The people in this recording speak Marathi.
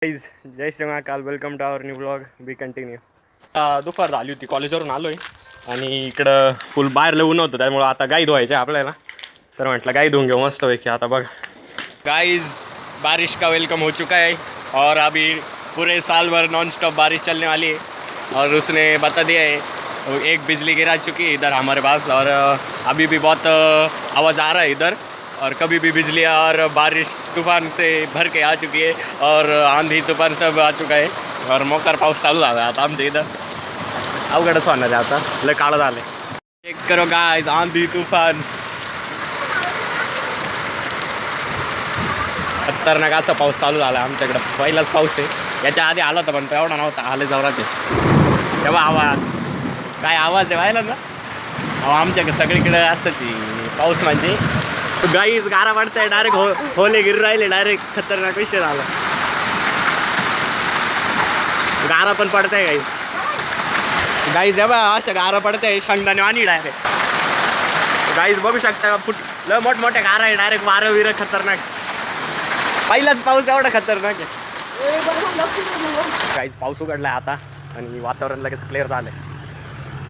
गाइज जय Shri Mahakal. Welcome to our new blog. Be continue. दुपार झाली होती, कॉलेजवरून आलो आहे आणि इकडं फुल बाहेर ऊन होतं, त्यामुळे आता गाई धुवायचे आपल्याला. तर म्हटलं गाई धुवून घेऊ मस्त पैकी. आता बघ गाइज, बारिश का वेलकम हो चुका है और अभी पूरे साल भर नॉन स्टॉप बारिश चलने वाली है. और उसने बता दिया है एक बिजली गिरा चुकी है इधर हमारे पास, और अभी भी बहुत आवाज़ आ रहा है इधर. और कभी भी बिजली और बारिश तूफान से भर के आ चुकी है, और आंधी तूफान सब आ चुका है, और मोकार पाऊस चालू झाला आता आमच्या इथं. अवघडच होणार आहे आता, लय काळं झालं. चेक करो गाइस, आंधी तूफान खतरनाक असा पाऊस चालू झाला आमच्याकडं. पहिलाच पाऊस आहे, याच्या आधी आला होता पण एवढा नव्हता. आले जोरात आहे तेव्हा आवाज, काय आवाज आहे व्हायला ना. अहो आमच्याकडे सगळीकडे असंच पाऊस म्हणजे. गाईज गारा पडताय डायरेक्ट, होले गिर राहिले डायरेक्ट. खतरनाक विषय झाला, गारा पण पडताय गाईज. गाईज जेव्हा अशा गारा पडताय शेंगदाणे आणि डायरेक्ट. गाईज बघू शकता लय मोठमोठ्या गारा आहे डायरेक्ट. वारं विरं खतरनाक. पहिलाच पाऊस एवढा खतरनाक आहे. गाईज पाऊस उघडलाय आता आणि वातावरण लगेच क्लिअर झालंय.